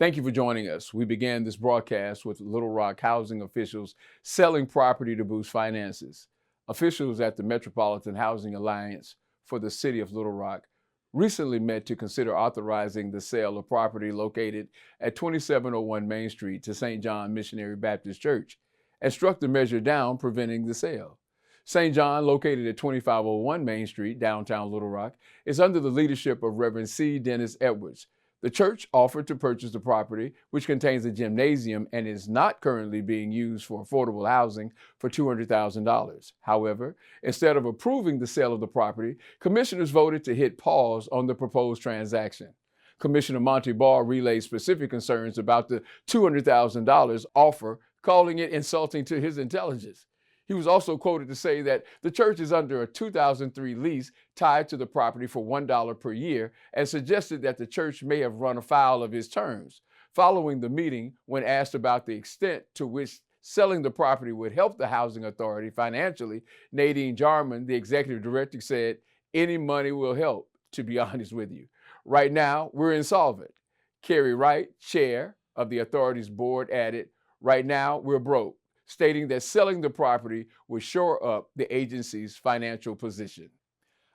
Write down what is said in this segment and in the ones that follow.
Thank you for joining us. We began this broadcast with Little Rock housing officials selling property to boost finances. Officials at the Metropolitan Housing Alliance for the City of Little Rock recently met to consider authorizing the sale of property located at 2701 Main Street to St. John Missionary Baptist Church and struck the measure down, preventing the sale. St. John, located at 2501 Main Street, downtown Little Rock, is under the leadership of Reverend C. Dennis Edwards. The church offered to purchase the property, which contains a gymnasium and is not currently being used for affordable housing, for $200,000. However, instead of approving the sale of the property, commissioners voted to hit pause on the proposed transaction. Commissioner Monty Barr relayed specific concerns about the $200,000 offer, calling it insulting to his intelligence. He was also quoted to say that the church is under a 2003 lease tied to the property for $1 per year, and suggested that the church may have run afoul of his terms. Following the meeting, when asked about the extent to which selling the property would help the housing authority financially, Nadine Jarman, the executive director, said, "Any money will help, to be honest with you. Right now, we're insolvent." Carrie Wright, chair of the authority's board, added, "Right now, we're broke," stating that selling the property would shore up the agency's financial position.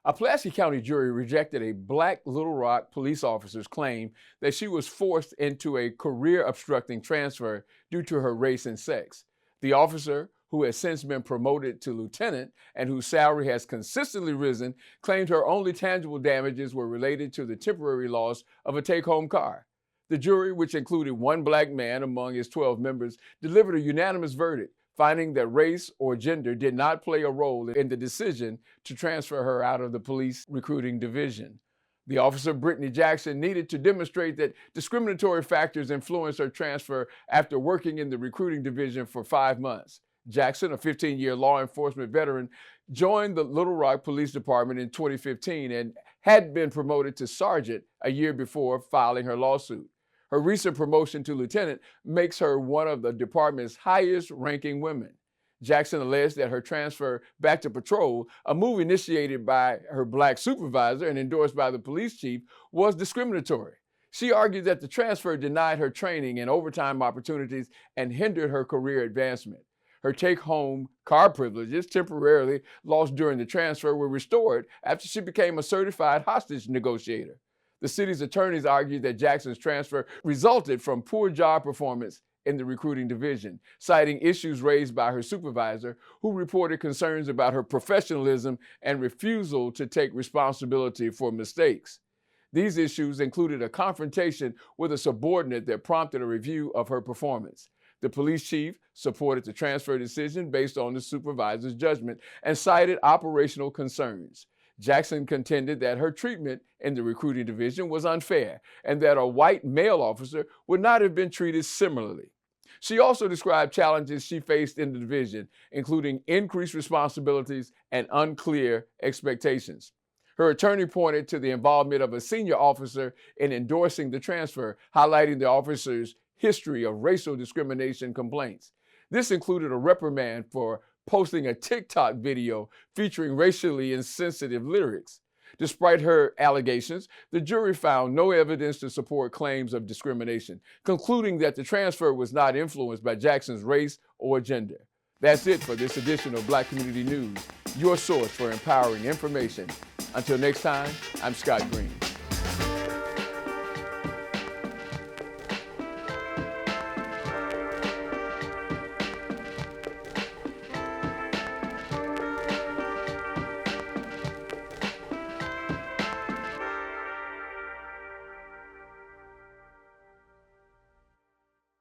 A Pulaski County jury rejected a Black Little Rock police officer's claim that she was forced into a career-obstructing transfer due to her race and sex. The officer, who has since been promoted to lieutenant and whose salary has consistently risen, claimed her only tangible damages were related to the temporary loss of a take-home car. The jury, which included one Black man among its 12 members, delivered a unanimous verdict, finding that race or gender did not play a role in the decision to transfer her out of the police recruiting division. The officer, Brittany Jackson, needed to demonstrate that discriminatory factors influenced her transfer after working in the recruiting division for 5 months. Jackson, a 15-year law enforcement veteran, joined the Little Rock Police Department in 2015 and had been promoted to sergeant a year before filing her lawsuit. Her recent promotion to lieutenant makes her one of the department's highest-ranking women. Jackson alleged that her transfer back to patrol, a move initiated by her Black supervisor and endorsed by the police chief, was discriminatory. She argued that the transfer denied her training and overtime opportunities and hindered her career advancement. Her take-home car privileges, temporarily lost during the transfer, were restored after she became a certified hostage negotiator. The city's attorneys argued that Jackson's transfer resulted from poor job performance in the recruiting division, citing issues raised by her supervisor, who reported concerns about her professionalism and refusal to take responsibility for mistakes. These issues included a confrontation with a subordinate that prompted a review of her performance. The police chief supported the transfer decision based on the supervisor's judgment and cited operational concerns. Jackson contended that her treatment in the recruiting division was unfair and that a white male officer would not have been treated similarly. She also described challenges she faced in the division, including increased responsibilities and unclear expectations. Her attorney pointed to the involvement of a senior officer in endorsing the transfer, highlighting the officer's history of racial discrimination complaints. This included a reprimand for posting a TikTok video featuring racially insensitive lyrics. Despite her allegations, the jury found no evidence to support claims of discrimination, concluding that the transfer was not influenced by Jackson's race or gender. That's it for this edition of Black Community News, your source for empowering information. Until next time, I'm Scott Green.